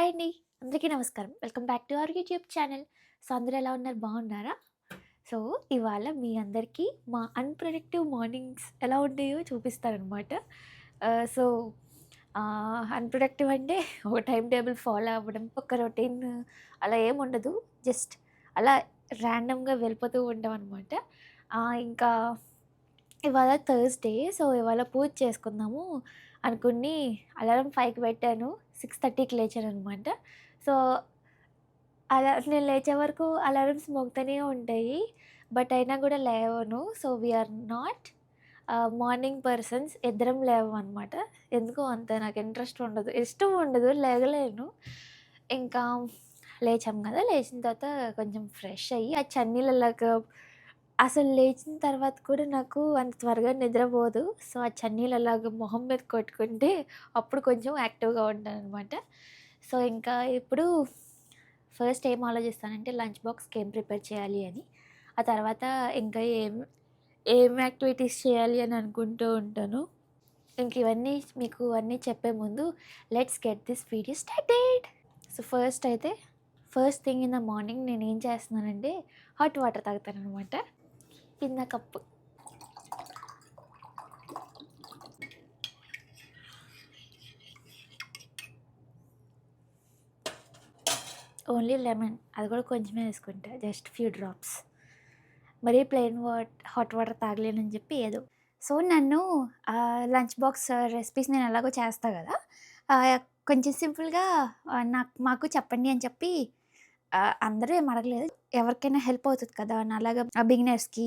Hi అండి. అందరికీ నమస్కారం. Welcome back to our YouTube channel. So, అందరూ ఎలా ఉన్నారు? బాగున్నారా? సో, ఇవాళ మీ అందరికీ మా అన్‌ప్రెడిక్టివ్ మార్నింగ్స్ ఎలా ఉంటాయో చూపిస్తాననమాట. సో, అన్‌ప్రెడిక్టివ్ అంటే ఒక టైమ్ టేబుల్ ఫాలో అవ్వడం, ఒక రొటీన్ అలా ఏముండదు. జస్ట్ అలా ర్యాండమ్‌గా వెళ్ళిపోతూ ఉంటామనమాట. ఇంకా ఇవాళ థర్స్‌డే. సో, ఇవాళ పూజ చేసుకుందాము అనుకుని అలారం 5కి పెట్టాను. 6:30కి లేచాననమాట. సో, నేను లేచే వరకు అలారమ్స్ మోగుతూనే ఉంటాయి. బట్ అయినా గూడా లేవను. So, we are not morning persons. ఇద్దరం లేవమనమాట. ఎందుకో అంత నాకు ఇంట్రెస్ట్ ఉండదు. ఇష్టం ఉండదు. లెగలేను. ఇంకా లేచాం గదా! లేచిన తర్వాత కొంచెం ఫ్రెష్ అయ్యి, ఆ చన్నీళ్ళలాగా అసలు లేచిన తర్వాత కూడా నాకు అంత త్వరగా నిద్రపోదు. సో, ఆ చన్నీళ్ళలాగా మొహం మీద కొట్టుకుంటే అప్పుడు కొంచెం యాక్టివ్‌గా ఉంటాననమాట. సో, ఇంకా ఇప్పుడు ఫస్ట్ ఏం ఆలోచిస్తానంటే లంచ్ బాక్స్‌కి ఏం ప్రిపేర్ చేయాలి అని. ఆ తర్వాత ఇంకా ఏం యాక్టివిటీస్ చేయాలి అని అనుకుంటూ ఉంటాను. ఇంక ఇవన్నీ మీకు అన్నీ చెప్పే ముందు let's get this video started. So, first thing in the morning నేనేం చేస్తున్నానంటే హాట్ వాటర్ తాగుతాననమాట. చిన్న కప్పు. Only lemon. అది కూడా కొంచెమే వేసుకుంటా. Just few drops. మరీ ప్లెయిన్ హాట్ వాటర్ తాగలేనని చెప్పి ఏదో. సో, నన్ను లంచ్ బాక్స్ రెసిపీస్ నేను ఎలాగో చేస్తా గదా! కొంచెం సింపుల్‌గా మాకు చెప్పండి అని చెప్పి అందరూ ఏమి అడగలేదు. ఎవరికైనా హెల్ప్ అవుతది కదా! నాలాగా బిగినర్స్‌కి.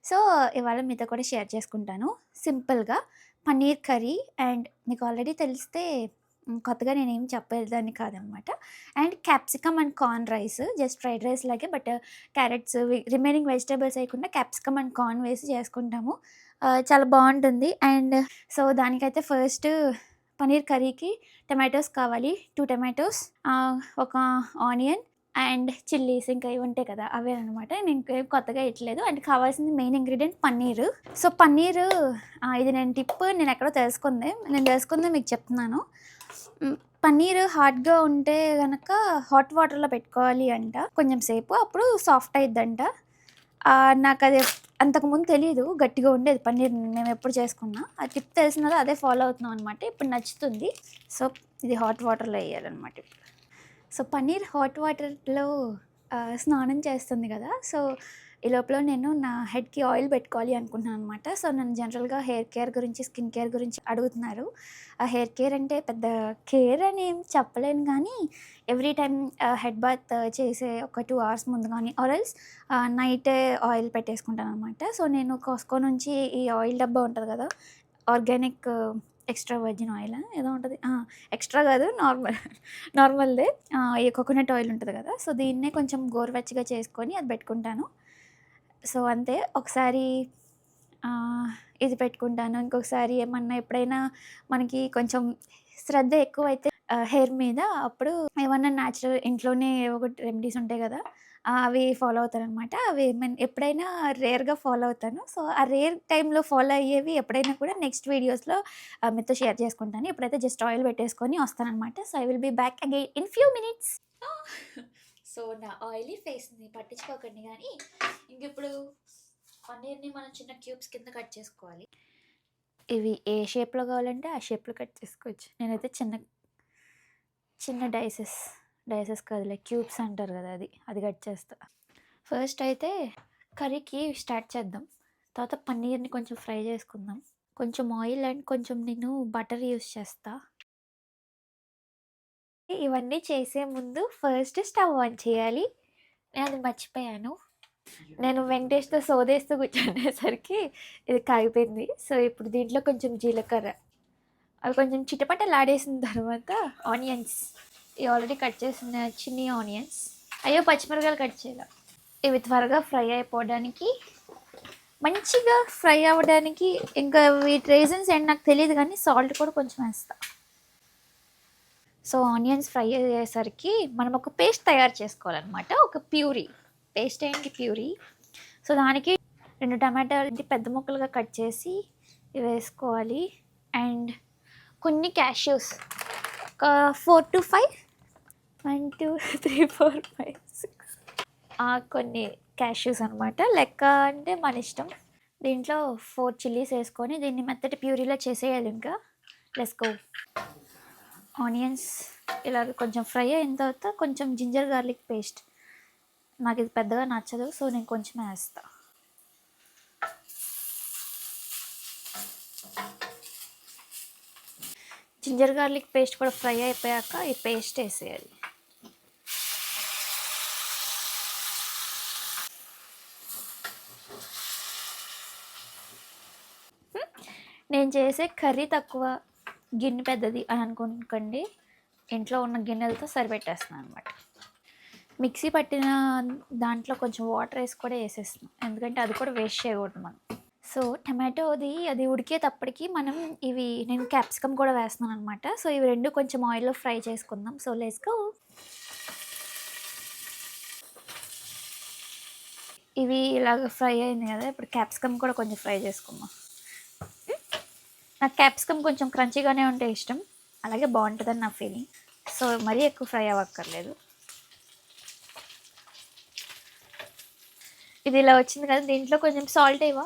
సో, ఇవాళ మీతో కూడా షేర్ చేసుకుంటాను. సింపుల్‌గా పన్నీర్ కర్రీ అండ్ మీకు ఆల్రెడీ తెలిస్తే కొత్తగా నేనేం చెప్పేదాన్ని కాదనమాట. And capsicum and corn rice just fried rice లాగే బట్ క్యారెట్స్ రిమైనింగ్ వెజిటబుల్స్ ఏయకుండా క్యాప్సికమ్ అండ్ కార్న్ వేసి చేసుకుంటాము. చాలా బావుంటుంది. అండ్ సో, దానికైతే ఫస్ట్ పన్నీర్ కర్రీకి టొమాటోస్ కావాలి. 2 టొమాటోస్, ఒక ఆనియన్ అండ్ చిల్లీస్ ఇంకా ఇవి ఉంటాయి కదా! అవేననమాట. నేను ఇంకేం కొత్తగా ఎయట్లేదు. అండ్ కావాల్సింది main ingredient paneer. So, paneer ఇది నేనెక్కడో తెలుసుకుంది. నేను తెలుసుకుందే మీకు చెప్తున్నాను. హ్మ్. పన్నీరు హార్డ్‌గా ఉంటే గనక హాట్ వాటర్‌లో పెట్టుకోవాలి అంట కొంచెం సేపు. అప్పుడు సాఫ్ట్ అయిద్దంట. నాకది అంతకుముందు తెలీదు. గట్టిగా ఉండేది పన్నీర్ మేమెప్పుడు చేసుకున్నా. ఆ టిప్ తెలిసినదో అదే ఫాలో అవుతున్నాం అనమాట. ఇప్పుడు నచ్చుతుంది. సో, ఇది హాట్ వాటర్‌లో ఎయ్యాలనమాట ఇప్పుడు. సో, పన్నీర్ హాట్ వాటర్‌లో స్నానం చేస్తుంది గదా! సో, ఈ లోపల నేను నా హెడ్‌కి ఆయిల్ పెట్టుకోవాలి అనుకుంటున్నాను అనమాట. సో, నన్ను జనరల్‌గా హెయిర్ కేర్ గురించి, స్కిన్ కేర్ గురించి అడుగుతున్నారు. హెయిర్ కేర్ అంటే పెద్ద కేర్ అని ఏం చెప్పలేను గానీ, ఎవ్రీ టైమ్ హెడ్ బాత్ చేసే ఒక 2 అవర్స్ ముందు గానీ ఆర్ ఎల్స్ నైటే ఆయిల్ పెట్టేసుకుంటాననమాట. సో, నేను కాస్కో నుంచి ఈ ఆయిల్ డబ్బా ఉంటది గదా! ఆర్గానిక్ ఎక్స్ట్రా వర్జిన్ ఆయిలా ఏదో ఉంటది. ఎక్స్ట్రా గాదు నార్మల్‌దే. ఈ కోకోనట్ ఆయిల్ ఉంటది గదా! సో, దీన్నే కొంచెం గోరువెచ్చగా చేసుకొని అది పెట్టుకుంటాను. సో, అంతే. ఒకసారి ఇది పెట్టుకుంటాను. ఇంకొకసారి ఏమన్నా ఎప్పుడైనా మనకి కొంచెం శ్రద్ధ ఎక్కువైతే హెయిర్ మీద అప్పుడు ఏమన్నా న్యాచురల్ ఇంట్లోనే ఏవో ఒకటి రెమెడీస్ ఉంటాయి గదా! అవి ఫాలో అవుతాననమాట. అవి ఎప్పుడైనా రేర్‌గా ఫాలో అవుతాను. సో, ఆ రేర్ టైమ్‌లో ఫాలో అయ్యేవి ఎప్పుడైనా కూడా నెక్స్ట్ వీడియోస్‌లో మీతో షేర్ చేసుకుంటాను. ఇప్పుడైతే జస్ట్ ఆయిల్ పెట్టేసుకొని వస్తాననమాట. So, I will be back again in few minutes. So, నా ఆయిలీ ఫేస్‌ని పట్టించుకోకండి గానీ, ఇంకిప్పుడు పన్నీర్‌ని మనం చిన్న క్యూబ్స్ కింద కట్ చేసుకోవాలి. ఇవి ఏ షేప్‌లో కావాలంటే ఆ షేప్‌లో కట్ చేసుకోవచ్చు. నేనైతే చిన్న చిన్న డైసెస్ కాదులే క్యూబ్స్ అంటారు కదా! అది కట్ చేస్తా. ఫస్ట్ అయితే కర్రీకి స్టార్ట్ చేద్దాం. తర్వాత పన్నీర్‌ని కొంచెం ఫ్రై చేసుకుందాం. కొంచెం ఆయిల్ అండ్ కొంచెం నేను బటర్ యూజ్ చేస్తా. ఇవన్నీ చేసే ముందు ఫస్ట్ స్టవ్ ఆన్ చేయాలి. నేనది మర్చిపోయాను. నేను వెంకటేష్‌తో సోదేస్తూ కూర్చునేసరికి ఇది కాగిపోయింది. సో, ఇప్పుడు దీంట్లో కొంచెం జీలకర్ర, అవి కొంచెం చిటపటలాడేసిన తర్వాత ఆనియన్స్, ఇవి ఆల్రెడీ కట్ చేసిన చిన్ని ఆనియన్స్. అయ్యో! పచ్చిమిరపకాయలు కట్ చేయలా. ఇవి త్వరగా ఫ్రై అయిపోవడానికి, మంచిగా ఫ్రై అవ్వడానికి ఇంకా వీటి రీజన్స్ ఏంటి నాకు తెలీదు కానీ సాల్ట్ కూడా కొంచెం వేస్తా. సో, ఆనియన్స్ ఫ్రై అయ్యేసరికి మనం ఒక పేస్ట్ తయారు చేసుకోవాలనమాట. ఒక ప్యూరీ. పేస్ట్ ఏంటి ప్యూరీ. సో, దానికి 2 టమాటాలు పెద్ద ముక్కలుగా కట్ చేసి వేసుకోవాలి. అండ్ కొన్ని క్యాష్యూస్ ఒక 4-5 1 2 3 4 5 6 కొన్ని క్యాష్యూస్ అనమాట. లెక్క అంటే మన ఇష్టం. దీంట్లో 4 చిల్లీస్ వేసుకొని దీన్ని మెత్తటి ప్యూరీలో చేసేయాలి. ఇంకా లెట్స్ గో. ఆనియన్స్ ఇలా కొంచెం ఫ్రై అయిన తర్వాత కొంచెం జింజర్ గార్లిక్ పేస్ట్. నాకు ఇది పెద్దగా నచ్చదు, సో నేను కొంచెం వేస్తా. జింజర్ గార్లిక్ పేస్ట్ కూడా ఫ్రై అయిపోయాక ఈ పేస్ట్ వేసేయాలి. నేను చేసే కర్రీ తక్కువ, గిన్నె పెద్దది అని అనుకోకండి. ఇంట్లో ఉన్న గిన్నెలతో సరిపెట్టేస్తున్నాను అనమాట. మిక్సీ పట్టిన దాంట్లో కొంచెం వాటర్ వేసి కూడా వేసేస్తున్నాం, ఎందుకంటే అది కూడా వేస్ట్ చేయకూడదు మనం. సో టమాటోది అది ఉడికేటప్పటికి మనం నేను క్యాప్సికమ్ కూడా వేస్తున్నాను అనమాట. సో ఇవి రెండు కొంచెం ఆయిల్లో ఫ్రై చేసుకుందాం. So let's go. ఇవి ఇలాగ ఫ్రై అయింది కదా, ఇప్పుడు క్యాప్సికమ్ కూడా కొంచెం ఫ్రై చేసుకుందాం. నాకు క్యాప్సికమ్ కొంచెం క్రంచీగానే ఉంటే ఇష్టం, అలాగే బాగుంటుందని నా ఫీలింగ్. సో మరీ ఎక్కువ ఫ్రై అవ్వక్కర్లేదు. ఇది ఇలా వచ్చింది కదా, దీంట్లో కొంచెం సాల్ట్ ఇవ్వ,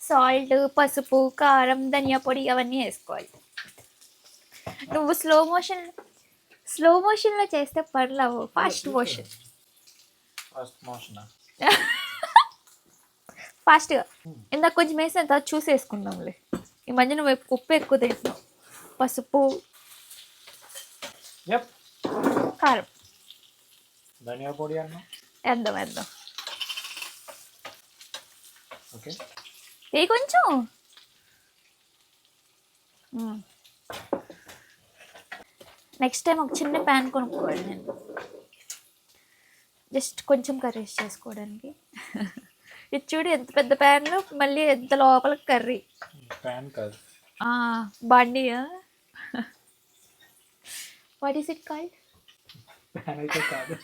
సాల్ట్, పసుపు, కారం, ధనియా పొడి అవన్నీ వేసుకోవాలి. నువ్వు స్లో మోషన్లో చేస్తే పర్లేవు, ఫాస్ట్ మోషన్ ఫాస్ట్గా. ఇందాక కొంచెం వేసిన తర్వాత చూసి వేసుకుందాంలే. ఈ మధ్య నువ్వు ఉప్పు ఎక్కువ తింటున్నావు. పసుపు, కారం, ధనియా పొడి వేద్దాం. ఏ కొంచెం నెక్స్ట్ టైం ఒక చిన్న ప్యాన్ కొనుక్కోవాలి నేను, జస్ట్ కొంచెం కర్రీస్ చేసుకోవడానికి. ఇది చూడు ఎంత పెద్ద ప్యాన్లో మళ్ళీ ఎంత లోపల కర్రీ. ప్యాన్ కాదు, బాండియా, what is it called? Pan అయితే కాదు,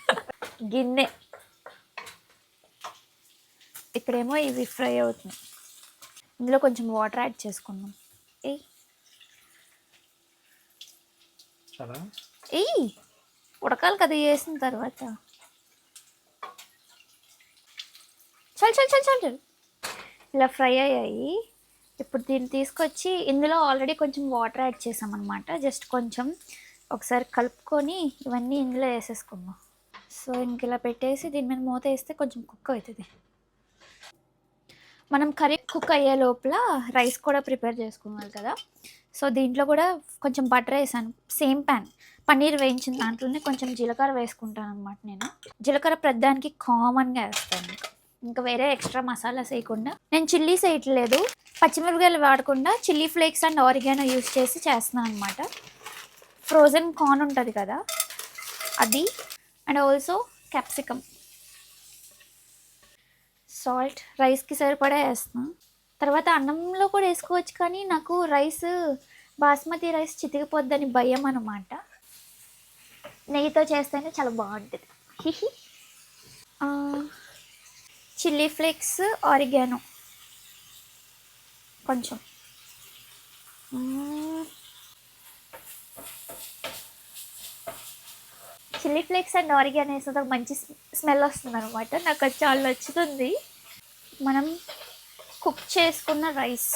గిన్నె. ఇక్కడేమో ఇవి ఫ్రై అవుతున్నాయి, ఇందులో కొంచెం వాటర్ యాడ్ చేసుకున్నాం. ఉడకాలి కదా వేసిన తర్వాత. చల్ ఇలా ఫ్రై అయ్యాయి. ఇప్పుడు దీన్ని తీసుకొచ్చి ఇందులో ఆల్రెడీ కొంచెం వాటర్ యాడ్ చేసామన్నమాట. జస్ట్ కొంచెం ఒకసారి కలుపుకొని ఇవన్నీ ఇందులో వేసేసుకుందాం. సో ఇంక ఇలా పెట్టేసి దీని మీద మూత వేస్తే కొంచెం కుక్ అవుతుంది. మనం కర్రీ కుక్ అయ్యే లోపల రైస్ కూడా ప్రిపేర్ చేసుకోవాలి కదా. సో దీంట్లో కూడా కొంచెం బటర్ వేసాను, సేమ్ ప్యాన్. పన్నీర్ వేయించిన దాంట్లోనే కొంచెం జీలకర్ర వేసుకుంటాను అనమాట. నేను జీలకర్ర ప్రతిదానికి కామన్గా వేస్తాను, ఇంకా వేరే ఎక్స్ట్రా మసాలాస్ వేయకుండా. నేను చిల్లీస్ వేయట్లేదు, పచ్చిమిరపకాయలు వాడకుండా chilli flakes and oregano use చేసి చేస్తున్నాను అనమాట. ఫ్రోజన్ కార్న్ ఉంటుంది కదా అది, అండ్ ఆల్సో క్యాప్సికమ్, సాల్ట్, రైస్కి సరిపడా వేస్తున్నాను. తర్వాత అన్నంలో కూడా వేసుకోవచ్చు, కానీ నాకు రైస్ బాస్మతి రైస్ చితికిపోద్దని భయం అన్నమాట. నెయ్యితో చేస్తేనే చాలా బాగుంటుంది. చిల్లీ ఫ్లేక్స్, ఆరిగానో కొంచెం. చిల్లీ ఫ్లేక్స్ అండ్ ఆరిగానో వేస్తే మంచి స్మెల్ వస్తుంది అనమాట, నాకు అది చాలా నచ్చుతుంది. మనం కుక్ చేసుకున్న రైస్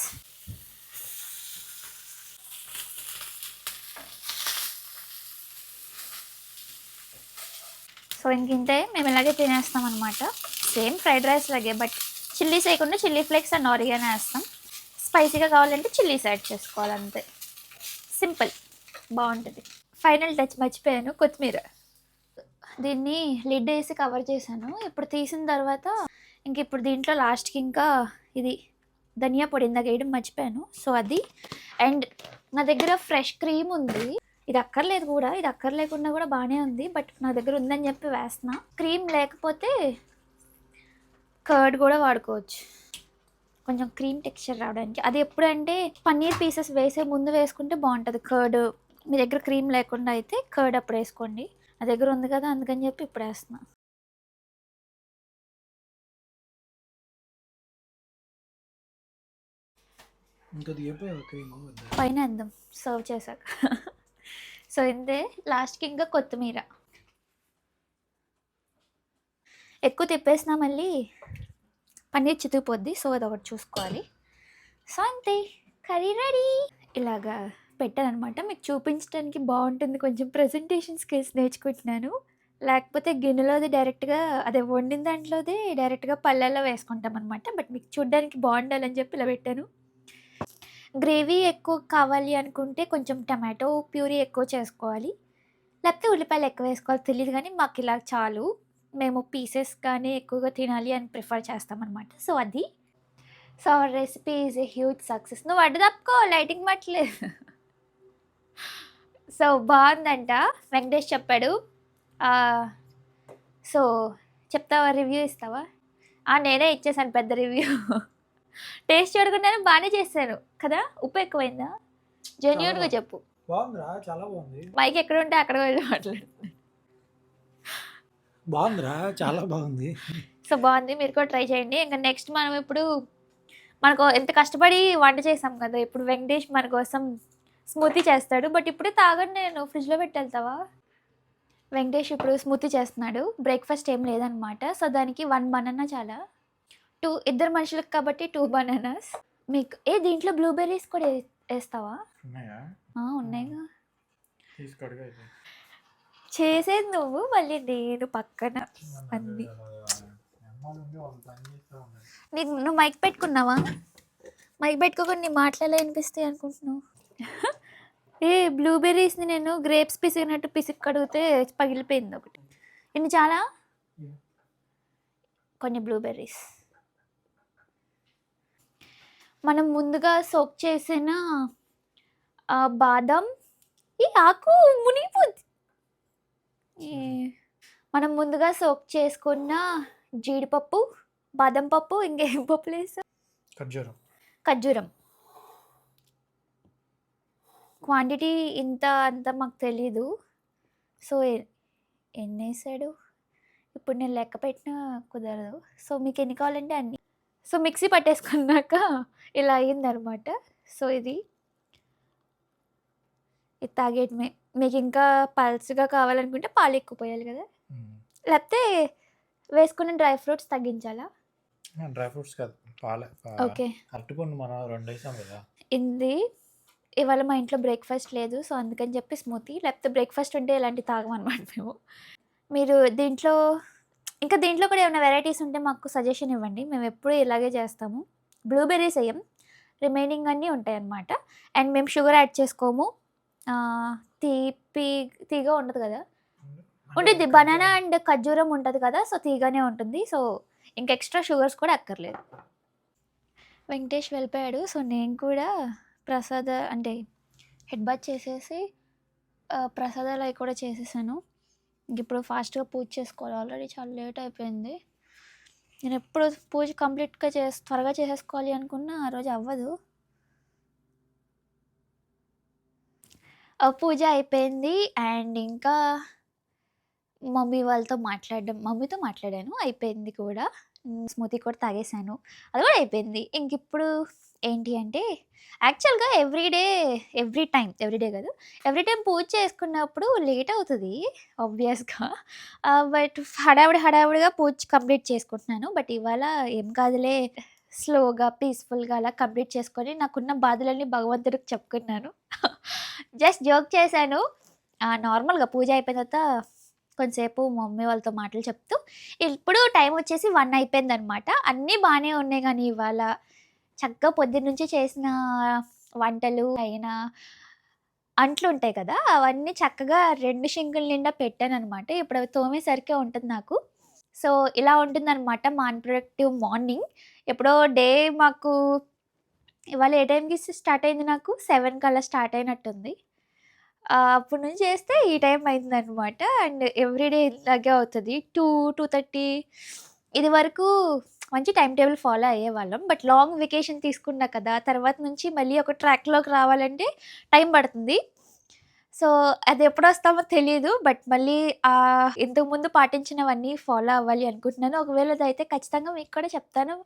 సో ఇంకింతే, మేము ఇలాగే తినేస్తాం అనమాట. సేమ్ ఫ్రైడ్ రైస్ లాగే, బట్ చిల్లీస్ వేయకుండా చిల్లీ ఫ్లేక్స్ అండ్ ఆరిగానో వేస్తాం. స్పైసీగా కావాలంటే చిల్లీస్ యాడ్ చేసుకోవాలి, అంతే. సింపుల్, బాగుంటుంది. ఫైనల్ టచ్ మర్చిపోయాను, కొత్తిమీర. దీన్ని లిడ్ వేసి కవర్ చేశాను. ఇప్పుడు తీసిన తర్వాత ఇప్పుడు దీంట్లో లాస్ట్కి ఇంకా ఇది ధనియా పొడి ఇందాక వేయడం మర్చిపోయాను, సో అది. అండ్ నా దగ్గర ఫ్రెష్ క్రీమ్ ఉంది. ఇది అక్కర్లేదు కూడా, ఇది అక్కర్లేకుండా కూడా బాగానే ఉంది, బట్ నా దగ్గర ఉందని చెప్పి వేస్తున్నా. క్రీమ్ లేకపోతే కర్డ్ కూడా వాడుకోవచ్చు, కొంచెం క్రీమ్ టెక్స్చర్ రావడానికి. అది ఎప్పుడంటే పన్నీర్ పీసెస్ వేసే ముందు వేసుకుంటే బాగుంటుంది కర్డ్. మీ దగ్గర క్రీమ్ లేకుండా అయితే కర్డ్ అప్పుడు వేసుకోండి. నా దగ్గర ఉంది కదా, అందుకని చెప్పి ఇప్పుడు వేస్తున్నా. పైన వేద్దాం సర్వ్ చేశాక. సో ఇంతే, లాస్ట్కి ఇంకా కొత్తిమీర. ఎక్కువ తిప్పేసినా మళ్ళీ పన్నీర్ చితికిపోద్ది. సో అదొకటి చూసుకోవాలి. సో అంతే, కర్రీ రెడీ. ఇలాగా పెట్టానమాట, మీకు చూపించడానికి బాగుంటుంది. కొంచెం ప్రజెంటేషన్ స్కిల్స్ నేర్చుకుంటున్నాను. లేకపోతే గిన్నెలోది డైరెక్ట్గా అదే వండిన దాంట్లోది డైరెక్ట్గా పళ్ళల్లో వేసుకుంటాం అనమాట. బట్ మీకు చూడడానికి బాగుండాలని చెప్పి ఇలా పెట్టాను. గ్రేవీ ఎక్కువ కావాలి అనుకుంటే కొంచెం టమాటో ప్యూరీ ఎక్కువ చేసుకోవాలి, లేకపోతే ఉల్లిపాయలు ఎక్కువ వేసుకోవాలి తెలియదు, కానీ మాకు ఇలా చాలు. మేము పీసెస్ కానీ ఎక్కువగా తినాలి అని ప్రిఫర్ చేస్తామన్నమాట. సో అది. So our recipe is a huge success. నువ్వు అడ్డు తప్పుకో, లైటింగ్ మట్లేదు. సో బాగుందంట, వెంకటేష్ చెప్పాడు. సో చెప్తావా, రివ్యూ ఇస్తావా? నేనే ఇచ్చేసాను పెద్ద రివ్యూ. టేస్ట్ చూడకుండానే బాగానే చేశాను కదా. ఉప్పు ఎక్కువైందా? జెన్యూన్గా చెప్పు. బాగుందిరా, చాలా బాగుంది. మైక్ ఎక్కడ ఉంటే అక్కడ వెళ్ళి మాట్లాడు. బాగుందిరా, చాలా బాగుంది. సో బాగుంది, మీరు కూడా ట్రై చేయండి. ఇంకా నెక్స్ట్ మనం ఇప్పుడు మనకు ఎంత కష్టపడి వంట చేసాం కదా, ఇప్పుడు వెంకటేష్ మన కోసం స్మూతీ చేస్తాడు. బట్ ఇప్పుడే తాగండి, నేను ఫ్రిడ్జ్లో పెట్టి వెళ్తావా? వెంకటేష్ ఇప్పుడు స్మూతీ చేస్తున్నాడు. బ్రేక్ఫాస్ట్ ఏం లేదనమాట. సో దానికి 1 బనానా చాలా, 2 ఇద్దరు మనుషులకు కాబట్టి 2 బనానాస్. మీకు దీంట్లో బ్లూబెర్రీస్ కూడా వేస్తావా? ఉన్నాయా? ఉన్నాయిగా. తీసుకోడుగా చేసేది నువ్వు, మళ్ళీ నేను పక్కన అన్ని. నువ్వు మైక్ పెట్టుకున్నావా? మైక్ పెట్టుకోకుండా నీ మాటలలో వినిపిస్తాయి అనుకుంటున్నావు. బ్లూబెర్రీస్ని నేను గ్రేప్స్ పిసికినట్టు పిసికి కడిగితే పగిలిపోయింది ఒకటి. ఇన్ని చాలా, కొన్ని బ్లూబెర్రీస్. మనం ముందుగా సోక్ చేసిన బాదం, ఈ ఆకు మునిగిపోద్ది. మనం ముందుగా సోక్ చేసుకున్న జీడిపప్పు, బాదం పప్పు, ఇంకేం పప్పు లేదు, ఖర్జూరం. క్వాంటిటీ ఇంత అంత మాకు తెలీదు. సో ఎన్ని వేసాడు ఇప్పుడు నేను లెక్క పెట్టినా కుదరదు. సో మీకు ఎన్ని కావాలంటే అన్ని. సో మిక్సీ పట్టేసుకున్నాక ఇలా అయ్యిందనమాట. సో ఇది తాగేయటమే. మీకు ఇంకా పల్చగా కావాలనుకుంటే పాలు ఎక్కువ పోయాలి కదా, లేకపోతే వేసుకున్న డ్రై ఫ్రూట్స్ తగ్గించాలా? డ్రై ఫ్రూట్స్ కాదు, పాలే. ఓకే, అరటిపండు మనం 2 వేసాం కదా. ఇది ఇవాళ మా ఇంట్లో బ్రేక్ఫాస్ట్ లేదు, సో అందుకని చెప్పి స్మూతీ. లేకపోతే బ్రేక్ఫాస్ట్ ఉంటే ఇలాంటి తాగమన్నమాట మేము. మీరు దీంట్లో కూడా ఏమైనా వెరైటీస్ ఉంటే మాకు సజెషన్ ఇవ్వండి. మేము ఎప్పుడూ ఇలాగే చేస్తాము. బ్లూబెర్రీస్ వేయం, రిమైనింగ్ అన్నీ ఉంటాయి అన్నమాట. అండ్ మేము షుగర్ యాడ్ చేసుకోము. తీగా ఉండదు కదా, ఉంటుంది. బనానా అండ్ ఖర్జూరం ఉంటుంది కదా, సో తీగానే ఉంటుంది. సో ఇంక ఎక్స్ట్రా షుగర్స్ కూడా అక్కర్లేదు. వెంకటేష్ వెళ్ళిపోయాడు. సో నేను కూడా ప్రసాద అంటే హెడ్ బాత్ చేసేసి ప్రసాదాలు అవి కూడా చేసేసాను. ఇంక ఇప్పుడు ఫాస్ట్గా పూజ చేసుకోవాలి. ఆల్రెడీ చాలా లేట్ అయిపోయింది. నేను ఎప్పుడు పూజ కంప్లీట్గా త్వరగా చేసేసుకోవాలి అనుకున్నా, ఆ రోజు అవ్వదు. పూజ అయిపోయింది. అండ్ ఇంకా మమ్మీతో మాట్లాడాను, అయిపోయింది కూడా. స్మూతీ కూడా తాగేసాను, అది కూడా అయిపోయింది. ఇంక ఇప్పుడు ఏంటి అంటే, యాక్చువల్గా ఎవ్రీ టైం పూజ చేసుకున్నప్పుడు లేట్ అవుతుంది ఆబ్వియస్గా. బట్ హడావుడిగా పూజ కంప్లీట్ చేసుకుంటున్నాను. బట్ ఇవాళ ఏం కాదులే, స్లోగా పీస్ఫుల్గా అలా కంప్లీట్ చేసుకొని నాకున్న బాధలన్నీ భగవంతుడికి చెప్పుకున్నాను. జస్ట్ జోక్ చేశాను. నార్మల్గా పూజ అయిపోయిన తర్వాత కొంతసేపు మమ్మీ వాళ్ళతో మాటలు చెప్తూ, ఇప్పుడు టైం వచ్చేసి 1 అయిపోయిందనమాట. అన్నీ బాగానే ఉన్నాయి, కానీ ఇవాళ చక్కగా పొద్దున్న నుంచి చేసిన వంటలు అయినా అంట్లు ఉంటాయి కదా, అవన్నీ చక్కగా 2 షింకుల నిండా పెట్టాను అనమాట. ఇప్పుడు అవి తోమేసరికే ఉంటుంది నాకు. సో ఇలా ఉంటుందన్నమాట మా అన్‌ప్రొడక్టివ్ మార్నింగ్. ఎప్పుడో డే మాకు ఇవాళ ఏ టైంకి స్టార్ట్ అయింది, నాకు 7 కల్లా స్టార్ట్ అయినట్టుంది. అప్పటి నుంచి చేస్తే ఈ టైం అయిందనమాట. అండ్ ఎవ్రీడే ఇలాగే అవుతుంది. 2:30 ఇది వరకు మంచి టైం టేబుల్ ఫాలో అయ్యేవాళ్ళం. బట్ లాంగ్ వెకేషన్ తీసుకున్నా కదా, తర్వాత నుంచి మళ్ళీ ఒక ట్రాక్లోకి రావాలంటే టైం పడుతుంది. సో అది ఎప్పుడు వస్తామో తెలీదు. బట్ మళ్ళీ ఇంతకుముందు పాటించినవన్నీ ఫాలో అవ్వాలి అనుకుంటున్నాను. ఒకవేళ అదైతే ఖచ్చితంగా మీకు కూడా చెప్తాను.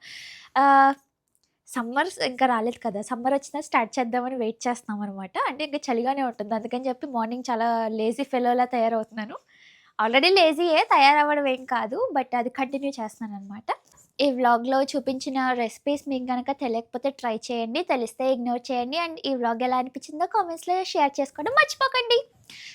సమ్మర్ ఇంకా రాలేదు కదా, సమ్మర్ వచ్చినా స్టార్ట్ చేద్దామని వెయిట్ చేస్తున్నాం అనమాట. అంటే ఇంకా చలిగానే ఉంటుంది, అందుకని చెప్పి మార్నింగ్ చాలా లేజీ ఫెలోలా తయారవుతున్నాను. ఆల్రెడీ లేజీయే, తయారవ్వడం ఏం కాదు. బట్ అది కంటిన్యూ చేస్తున్నాననమాట. ఈ వ్లాగ్‌లో చూపించిన రెసిపీస్ మీకు గనక తెలియకపోతే ట్రై చేయండి. తెలిస్తే ఇగ్నోర్ చేయండి. అండ్ ఈ వ్లాగ్ ఎలా అనిపించిందో కామెంట్స్‌లో షేర్ చేసుకోవడం మర్చిపోకండి.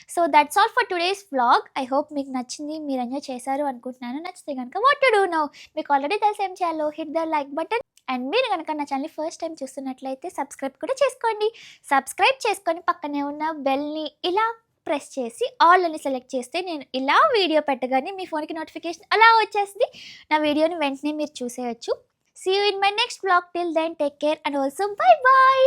So that's all for today's vlog. I hope మీకు నచ్చింది. మీరు ఎంజాయ్ చేశారు అనుకుంటున్నాను. నచ్చితే గనక వాట్ టు డూ నౌ? మీకు ఆల్రెడీ తెలిసి ఏం చేయాలో hit the like button. And మీరు గనక నా ఛానల్‌ని ఫస్ట్ టైం చూస్తున్నట్లయితే సబ్స్క్రైబ్ కూడా చేసుకోండి. సబ్స్క్రైబ్ చేసుకొని పక్కనే ఉన్న బెల్‌ని ఇలా ప్రెస్ చేసి ఆల్ అని సెలెక్ట్ చేస్తే నేను ఇలా వీడియో పెట్టగానే మీ ఫోన్‌కి నోటిఫికేషన్ అలా వచ్చేస్తుంది. నా వీడియోని వెంటనే మీరు చూసేయొచ్చు. See you in my next vlog. Till then take care and also bye by.